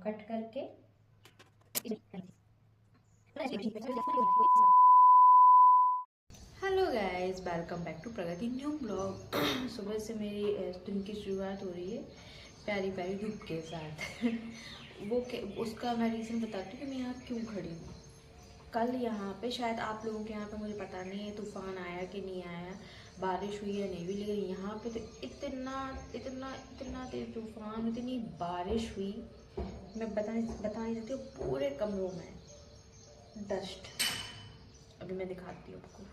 Cut करके। Hello guys, welcome back to Pragati new blog. सुबह से मेरी दिन की शुरुआत हो रही है प्यारी प्यारी धूप के साथ। उसका मैं रीज़न बताती हूँ कि मैं यहाँ क्यों खड़ी हूँ। कल यहाँ पे शायद आप लोगों के यहाँ पे मुझे पता नहीं है तूफान आया कि नहीं आया, बारिश हुई या नहीं हुई, लेकिन यहाँ पे तो इतना इतना इतना तेज तूफान, इतनी बारिश हुई, मैं बता नहीं सकती हूँ। पूरे कमरों में डस्ट। अभी मैं दिखाती हूँ आपको,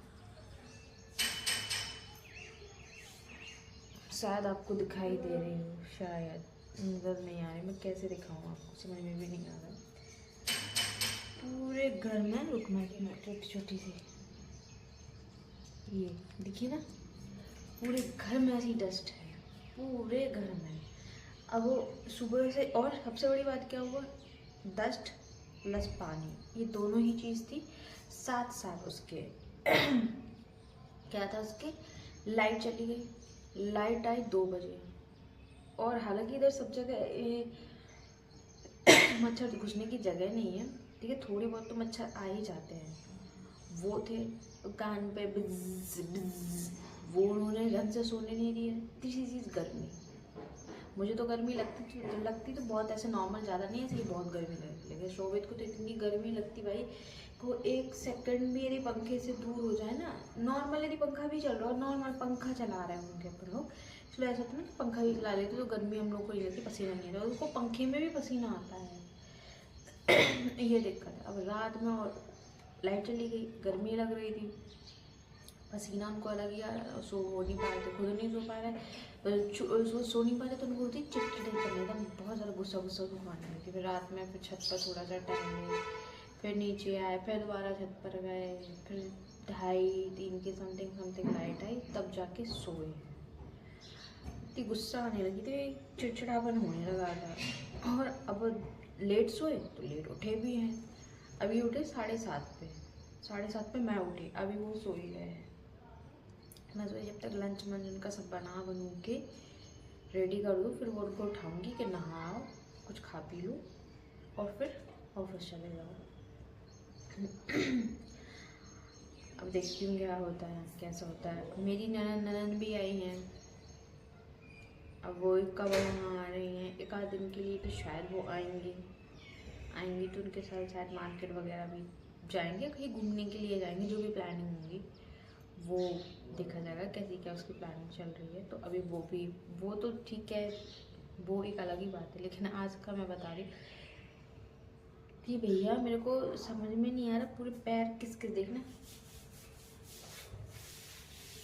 शायद आपको दिखाई दे रही हूँ, शायद नज़र नहीं आ रही। मैं कैसे दिखाऊँ आपको, समझ में भी नहीं आ रहा। पूरे घर में रुकना की छोटी छोटी सी ये दिखी ना, पूरे घर में ऐसी डस्ट है, पूरे घर में। अब वो सुबह से, और सबसे बड़ी बात क्या हुआ, डस्ट प्लस पानी, ये दोनों ही चीज़ थी साथ साथ उसके। क्या था उसके, लाइट चली गई, लाइट आई 2 बजे। और हालांकि इधर सब जगह मच्छर घुसने की जगह नहीं है, ठीक है, थोड़ी बहुत तो मच्छर आ ही जाते हैं। वो थे कान पे बिज़ बिज़, वो उन्होंने ढंग से सोने नहीं दिया। तीसरी चीज़ गर्मी, मुझे तो गर्मी लगती तो बहुत ऐसे नॉर्मल, ज़्यादा नहीं, ऐसे ही बहुत गर्मी लगती, लेकिन शोभित को तो इतनी गर्मी लगती भाई को एक सेकंड भी यदि पंखे से दूर हो जाए ना, नॉर्मल यदि पंखा भी चल रहा हो, नॉर्मल पंखा चला रहे हैं उनके अपन लोग, इसलिए ऐसा होता है ना कि पंखा भी चला लेते तो गर्मी हम लोग को नहीं लगती, पसीना नहीं आता, उसको पंखे में भी पसीना आता है। ये दिक्कत है। अब रात में और लाइट चली गई, गर्मी लग रही थी, पसीना उनको अलग ही आ रहा, सो हो नहीं पा रहे थे, खुद नहीं सो पा रहे, सो नहीं पा रहे, तो उनको होती चिड़चिड़े करने, एकदम बहुत ज़्यादा गुस्सा गुस्सा को आने लगी। फिर रात में फिर छत पर थोड़ा सा टहले, फिर नीचे आए, फिर दोबारा छत पर गए, फिर 2:30-3 के समथिंग लाइट आई, तब जाके सोए। इतनी गुस्सा आने लगी थी, चिड़चिड़ापन होने लगा था। और अब लेट सोए तो लेट उठे भी हैं। अभी उठे 7:30 पे, 7:30 पे मैं उठी, अभी वो सो ही गए हैं। मैं सोई जब तक लंच मंच उनका सब बनू के रेडी कर दूँ, फिर वो उनको उठाऊँगी कि नहाओ, कुछ खा पी लो, और फिर ऑफिस चले जाओ। अब देखती हूँ क्या होता है, कैसा होता है। मेरी ननद भी आई हैं, अब वो कब वहाँ आ रही हैं, 1 आध दिन के लिए तो शायद वो आएंगी तो उनके साथ शायद मार्केट वगैरह भी जाएंगे, कहीं घूमने के लिए जाएंगे, जो भी प्लानिंग होंगी वो देखा जाएगा कैसी क्या उसकी प्लानिंग चल रही है। तो अभी वो तो ठीक है, वो एक अलग ही बात है। लेकिन आज का मैं बता रही कि भैया मेरे को समझ में नहीं आ रहा, पूरे पैर किस किस, देखना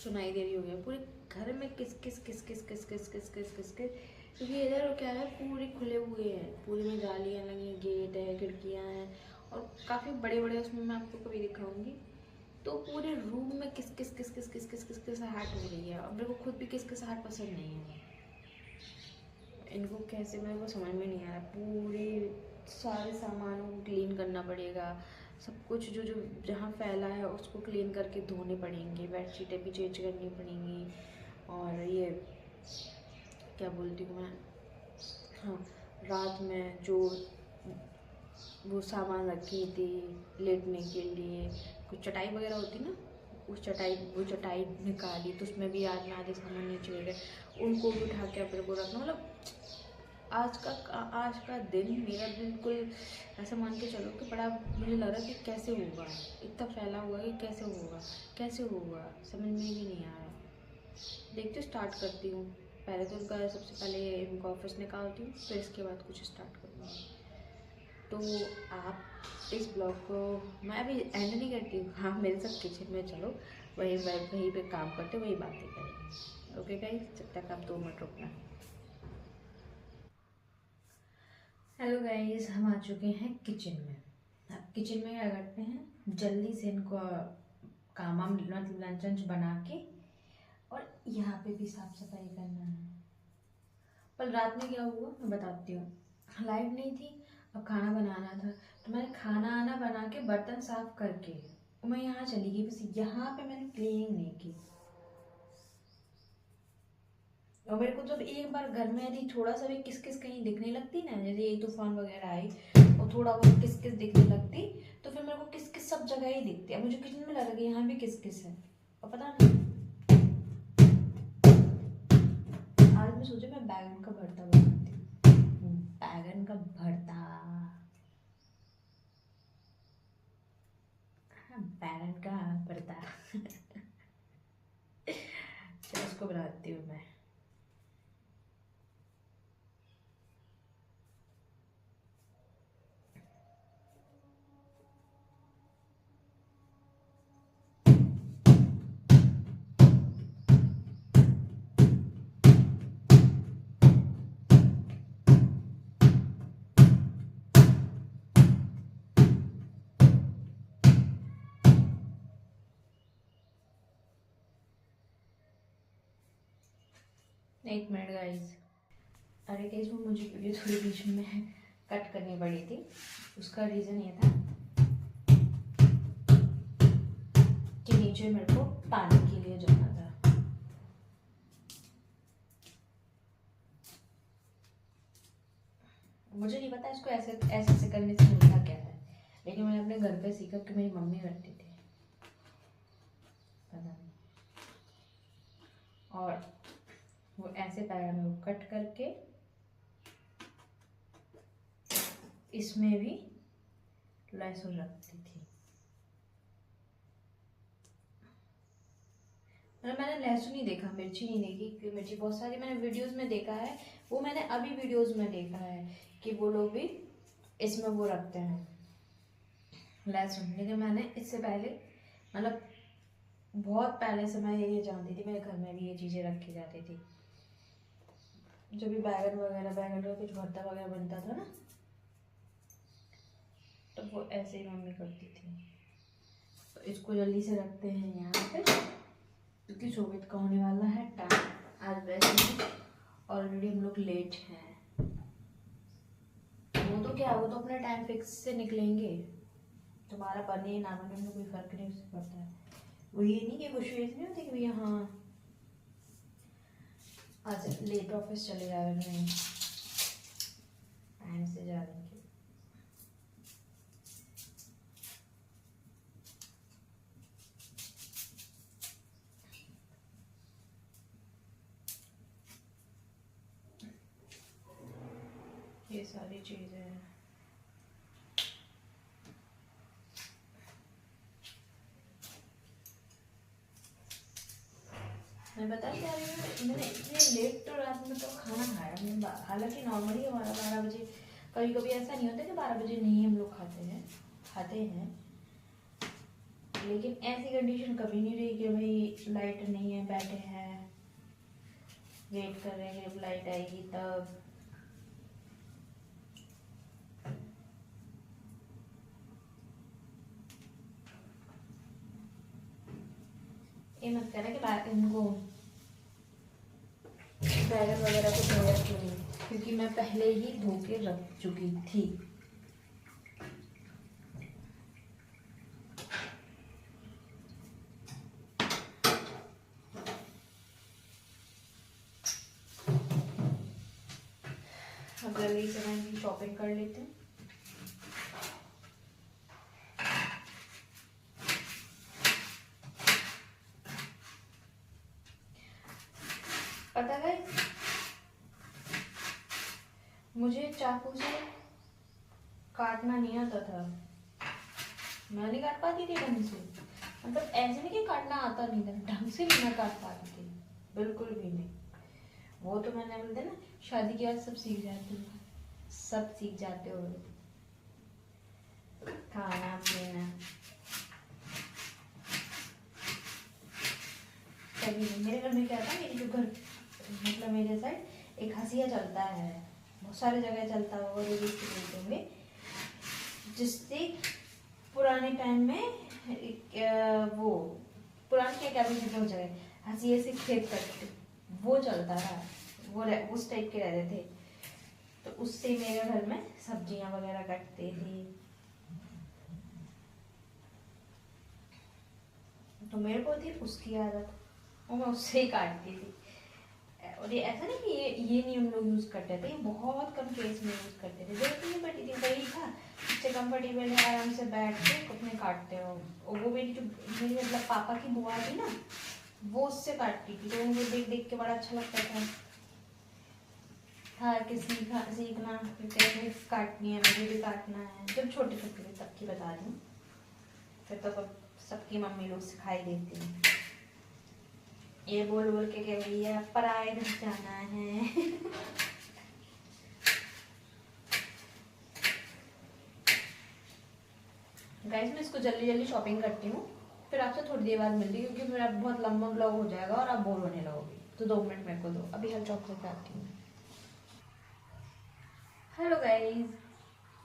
सुनाई दे रही होगी, पूरे घर में किस किस किस किस किस किस किस किस किस किस, क्योंकि इधर क्या है, पूरे खुले हुए हैं, पूरे में जालियाँ लगी हैं, गेट है, खिड़कियाँ हैं, और काफ़ी बड़े बड़े, उसमें मैं आपको कभी दिखाऊंगी। तो पूरे रूम में किस किस किस किस किस किस किस किस आहट हो रही है, और मेरे को खुद भी किस किस आहट पसंद नहीं है। इनको कैसे, मेरे को समझ में नहीं आ रहा। पूरे सारे सामानों को क्लीन करना पड़ेगा, सब कुछ जो जो जहाँ फैला है उसको क्लीन करके धोने पड़ेंगे, बेडशीटें भी चेंज करनी पड़ेंगी। और ये क्या बोलती हूँ मैं, हाँ, रात में जो वो सामान रखी थी लेटने के लिए, कुछ चटाई वगैरह होती ना, वो चटाई निकाली, तो उसमें भी आज आधे सामान नीचे गए, उनको भी उठा के अपने को रखना। मतलब आज का दिन मेरा बिल्कुल ऐसा मान के चलो कि बड़ा मुझे लग रहा है कि कैसे होगा, इतना फैला हुआ है कि कैसे होगा, समझ में भी नहीं आ रहा। देखते स्टार्ट करती हूँ, पहले तो उनका सबसे पहले इनको ऑफिस निकालती हूँ, फिर इसके बाद कुछ स्टार्ट करूँगी। तो आप इस ब्लॉग को, मैं अभी एंड नहीं करती हूँ, हाँ, मेरे साथ किचन में चलो, वहीं पे काम करते, वही बातें करेंगे। ओके गाइस, जब तक आप 2 मिनट रुकना। हेलो गाइस, हम आ चुके हैं किचन में। अब किचन में क्या करते हैं, जल्दी से इनको काम मतलब लंच वंच बना के, और यहाँ पे भी साफ सफाई करना है। पर रात में क्या हुआ मैं बताती हूँ, लाइट नहीं थी, अब खाना बनाना था, तो मैंने खाना आना बना के बर्तन साफ करके मैं यहाँ चली गई, बस यहाँ पे मैंने क्लीनिंग नहीं की। और मेरे को जब एक बार घर में यदि थोड़ा सा भी किस किस कहीं दिखने लगती ना, जैसे ये तूफान वगैरह आई और थोड़ा बहुत किस किस दिखने लगती, तो फिर मेरे को किस किस सब जगह ही दिखती है। मुझे किचन में लगा कि यहाँ भी किस किस है, और पता नहीं। आज मैं सोचा मैं बैगन का भरता बनाती हूँ, बैगन का भरता, बैगन का भरता। चलो उसको बनाती हूँ मैं। एक मिनट गाइस। अरे गाइस, वो मुझे वीडियो थोड़ी बीच में कट करनी पड़ी थी। उसका रीज़न ये था कि नीचे मेरे को पानी के लिए जाना था। मुझे नहीं पता इसको ऐसे ऐसे ऐसे करने से मिलता क्या है, लेकिन मैंने अपने घर पे सीखा कि मेरी मम्मी करती थी, पता नहीं। और वो ऐसे पैराग्राफ में कट करके इसमें भी लहसुन रखती थी। मैंने लहसुन ही देखा, मिर्ची नहीं देखी, क्योंकि मिर्ची बहुत सारी मैंने वीडियोस में देखा है। वो मैंने अभी वीडियोस में देखा है कि वो लोग भी इसमें वो रखते हैं लहसुन, लेकिन मैंने इससे पहले मतलब बहुत पहले से मैं ये जानती थी, मेरे घर में भी ये चीज़ें रखी जाती थी। जब भी बैगन वगैरह, बैगन का कुछ भरता वगैरह बनता था ना, तो वो ऐसे ही मम्मी करती थी। तो इसको जल्दी से रखते हैं यहाँ पे, क्योंकि शोभित का होने वाला है टाइम। आज वैसे ही ऑलरेडी हम लोग लेट हैं। वो तो क्या, वो तो अपने टाइम फिक्स से निकलेंगे, तुम्हारा बने ना बने में कोई फर्क नहीं उससे पड़ता है। वो ये नहीं कि कुछ नहीं होती कि भैया हाँ आज लेट ऑफिस चले जा रहे हैं, टाइम से जा रहे हैं। ये सारी चीज़ें हैं। मैं बता क्या रही हूँ, मैंने इतने लेट तो रात में तो खाना खाया मैंने। हालांकि नॉर्मली हमारा 12 बजे, कभी कभी ऐसा नहीं होता कि 12 बजे नहीं हम लोग खाते हैं, लेकिन ऐसी कंडीशन कभी नहीं रही कि भाई लाइट नहीं है, बैठे हैं वेट कर रहे हैं कि जब लाइट आएगी तब। ये मत कहना कि इनको बैगन वगैरह को धोया क्यों नहीं, क्योंकि मैं पहले ही धो के रख चुकी थी। अब जल्दी से मैं इनकी शॉपिंग कर लेते हैं। पता है मुझे चाकू से काटना नहीं आता था, मैं नहीं काट पाती थी ढंग से। मतलब ऐसे नहीं कि काटना आता नहीं था, ढंग से भी मैं काट पाती थी, बिल्कुल भी नहीं। वो तो मैंने बोलते ना, शादी के बाद सब सीख जाते हो, सब सीख जाते हो, खाना पीना। कभी मेरे घर में क्या था, मेरे जो घर मतलब मेरे साइड एक हंसिया चलता है, बहुत सारी जगह चलता होगा, बोलते होंगे, जिससे पुराने टाइम में वो पुराने क्या कहते हैं जगह हंसिए से खेत करते, वो चलता था, वो उस टाइप के रहते थे। तो उससे मेरे घर में सब्जियां वगैरह कटती थी, तो मेरे को थी उसकी आदत, और मैं उससे ही काटती थी। और ये ऐसा नहीं कि ये नहीं हम लोग यूज़ करते थे, ये बहुत कम केस में यूज़ करते थे। जरूरत नहीं पड़ती थी, वही था इससे कम्फर्टेबल है, आराम से बैठ के कपड़े काटते हो। और वो मेरी जो मेरी मतलब पापा की बुआ थी ना, वो उससे काटती थी, तो मुझे देख देख के बड़ा अच्छा लगता था कि सीखना कैसे काटनी है, मुझे भी काटना है। जब छोटे छोटे थे तब की बता रही हूँ, फिर तो सबकी मम्मी लोग सिखाई देती हैं, ये बोल बोल के भैया पराए घर जाना है। गाइस मैं इसको जल्दी जल्दी शॉपिंग करती हूँ, फिर आपसे थोड़ी देर बाद मिलती हूँ, क्योंकि मेरा बहुत लंबा ब्लॉग हो जाएगा और आप बोर होने लगोगे। तो 2 मिनट मेरे को दो, अभी हल चॉप करके आती हूँ। हेलो गाइस,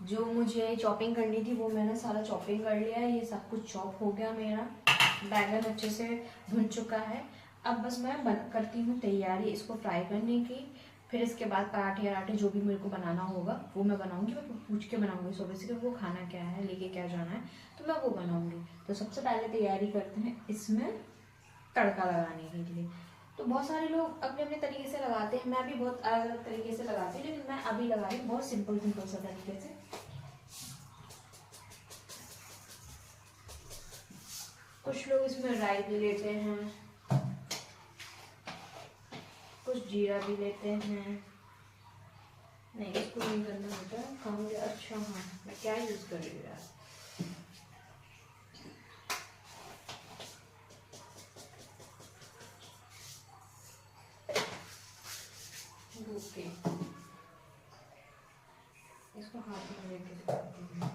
जो मुझे चॉपिंग करनी थी वो मैंने सारा चॉपिंग कर लिया है। ये सब कुछ चॉप हो गया मेरा, बैगन अच्छे से भुन चुका है। अब बस मैं करती हूँ तैयारी इसको फ्राई करने की। फिर इसके बाद पराठे वराठे जो भी मेरे को बनाना होगा वो मैं बनाऊंगी। मैं पूछ के बनाऊंगी सुबह से कि वो खाना क्या है, लेके क्या जाना है, तो मैं वो बनाऊंगी। तो सबसे पहले तैयारी करते हैं इसमें तड़का लगाने के लिए। तो बहुत सारे लोग अपने अपने तरीके से लगाते हैं, मैं भी बहुत अलग अलग तरीके से लगाती हूँ, लेकिन मैं अभी लगा रही हूँ बहुत सिंपल सिंपल सा तरीके से। कुछ लोग इसमें राई भी लेते हैं, कुछ जीरा भी लेते हैं। नहीं, इसको नहीं करना होता खाऊंगे। अच्छा हाँ, मैं क्या यूज़ कर रही हूँ यार, ओके, इसको हाथ में लेके दिखाती हूँ।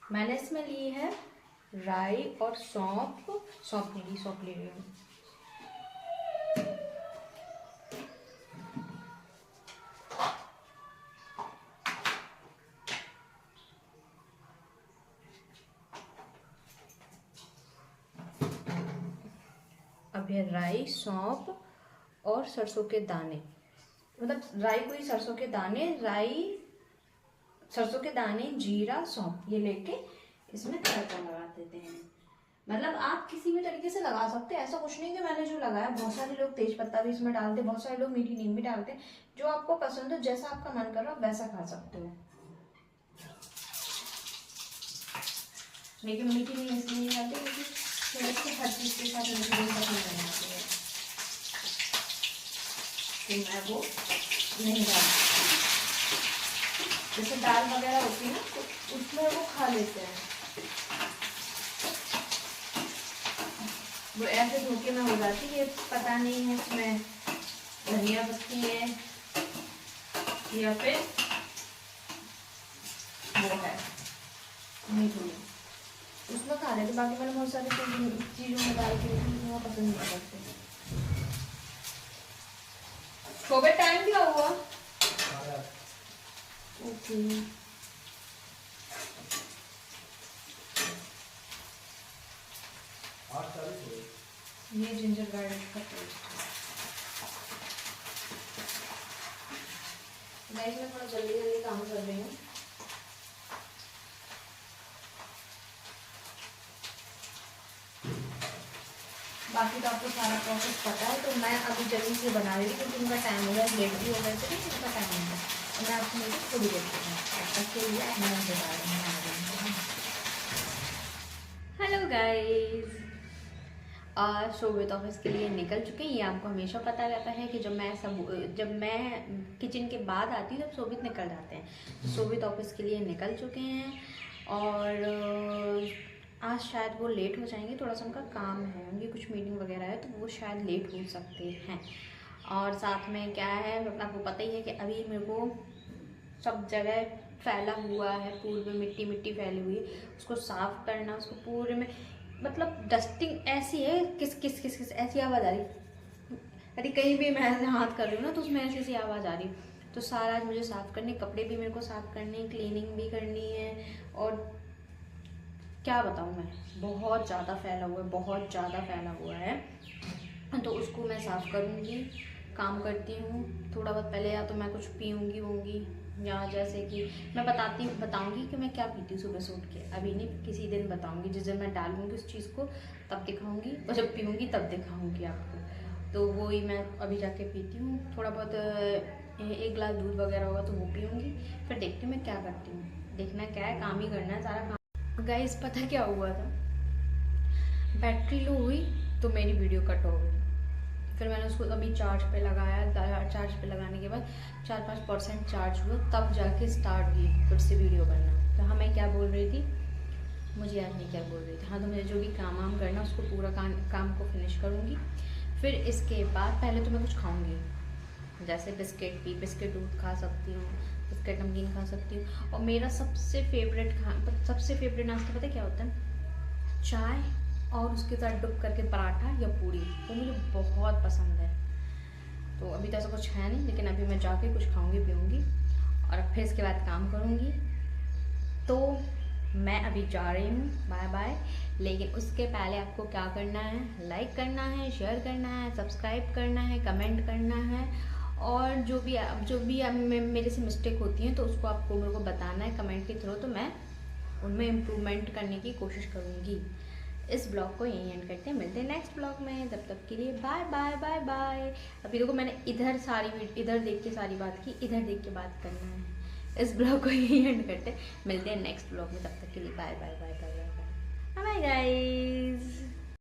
मैंने इसमें ली है राई और सौंफ ले रही हूँ। अब है राई, सौंफ और सरसों के दाने, मतलब राई को ही सरसों के दाने, राई सरसों के दाने, जीरा, सौंफ, ये लेके इसमें तड़का लगा देते हैं। मतलब आप किसी भी तरीके से लगा सकते हैं, ऐसा कुछ नहीं कि मैंने जो लगाया। बहुत सारे लोग तेज पत्ता भी इसमें डालते हैं, बहुत सारे लोग मीठी नीम भी डालते हैं। जो आपको पसंद हो, जैसा आपका मन कर रहा हो वैसा खा सकते हो। लेकिन मीठी नीम इसलिए नहीं डालते क्योंकि हर चीज के साथ मीठी नीम पसंद नहीं आती है, तो मैं वो नहीं डालती। जैसे दाल वगैरह होती है ना, तो उसमें वो खा लेते हैं। वो ऐसे धोखे में हो जाती है, पता नहीं है इसमें धनिया पत्ती है या फिर वो है मीठू, उसमें खा लेते। बाकी मैंने बहुत सारी चीज़ों में डाल के वो पसंद नहीं करते। शोबे टाइम क्या हुआ? ओके, ये जिंजर गार्लिक का पेस्ट है। गाइस मैं थोड़ा जल्दी जल्दी काम कर रही हूँ। बाकी तो आपको सारा प्रोसेस पता है, तो मैं अभी जल्दी से बना रही हूँ क्योंकि उनका टाइम हो गया, लेट भी हो गया था, लेकिन उनका टाइम हो गया। तो मैं आपको मेरी थोड़ी देर के लिए अपना बता रही हूँ। हेलो गाइस, और शोभित ऑफिस के लिए निकल चुके हैं। ये आपको हमेशा पता रहता है कि जब मैं किचन के बाद आती हूँ तब शोभित निकल जाते हैं। तो शोभित ऑफिस के लिए निकल चुके हैं और आज शायद वो लेट हो जाएंगे, थोड़ा सा उनका काम है, उनकी कुछ मीटिंग वगैरह है, तो वो शायद लेट हो सकते हैं। और साथ में क्या है, आपको पता ही है कि अभी मेरे को सब जगह फैला हुआ है, पूरे में मिट्टी मिट्टी फैली हुई है, उसको साफ़ करना, उसको पूरे में मतलब डस्टिंग ऐसी है, किस किस किस किस ऐसी आवाज़ आ रही, अरे कहीं भी मैं ऐसे हाथ कर रही हूँ ना तो उसमें ऐसी आवाज़ आ रही। तो सारा आज मुझे साफ़ करने, कपड़े भी मेरे को साफ़ करने, क्लीनिंग भी करनी है, और क्या बताऊँ मैं, बहुत ज़्यादा फैला हुआ है, बहुत ज़्यादा फैला हुआ है। तो उसको मैं साफ़ करूँगी, काम करती हूँ थोड़ा बहुत। पहले या तो मैं कुछ पीऊँगी वूँगी, या जैसे कि मैं बताऊंगी कि मैं क्या पीती हूँ सुबह से उठ के, अभी नहीं, किसी दिन बताऊंगी, जिस दिन मैं डालूंगी उस चीज़ को तब दिखाऊंगी, और जब पीऊँगी तब दिखाऊंगी आपको। तो वो ही मैं अभी जाके पीती हूँ, थोड़ा बहुत 1 गिलास दूध वगैरह होगा तो वो पीऊँगी, फिर देखती हूँ मैं क्या करती हूँ। देखना क्या है, काम ही करना है सारा काम। गाइस पता क्या हुआ था, बैटरी लो हुई तो मेरी वीडियो कट हो गई। फिर मैंने उसको अभी चार्ज पे लगाया, चार्ज पे लगाने के बाद 4-5% चार्ज हुआ, तब जाके स्टार्ट हुई फिर से वीडियो बनना। तो हाँ, मैं क्या बोल रही थी, मुझे याद नहीं क्या बोल रही थी। हाँ, तो मुझे जो भी काम वाम करना उसको पूरा काम को फिनिश करूँगी। फिर इसके बाद पहले तो मैं कुछ खाऊँगी, जैसे बिस्किट दूध खा सकती हूँ, बिस्किट नमकीन खा सकती हूँ। और मेरा सबसे फेवरेट नाश्ता पता है क्या होता है, चाय और उसके साथ डुब करके पराठा या पूरी, वो मुझे बहुत पसंद है। तो अभी तो ऐसा कुछ है नहीं, लेकिन अभी मैं जाके कुछ खाऊंगी पीऊँगी और फिर इसके बाद काम करूँगी। तो मैं अभी जा रही हूँ, बाय बाय। लेकिन उसके पहले आपको क्या करना है, लाइक करना है, शेयर करना है, सब्सक्राइब करना है, कमेंट करना है, और जो भी मेरे से मिस्टेक होती हैं तो उसको आपको मेरे को बताना है कमेंट के थ्रू, तो मैं उनमें इम्प्रूवमेंट करने की कोशिश करूँगी। इस ब्लॉग को यहीं एंड करते हैं, मिलते हैं नेक्स्ट ब्लॉग में, तब तक के लिए बाय बाय बाय बाय। अभी देखो मैंने इधर देख के सारी बात की, इधर देख के बात करना है। इस ब्लॉग को यहीं एंड करते हैं, मिलते हैं नेक्स्ट ब्लॉग में, तब तक के लिए bye bye bye bye bye bye bye guys.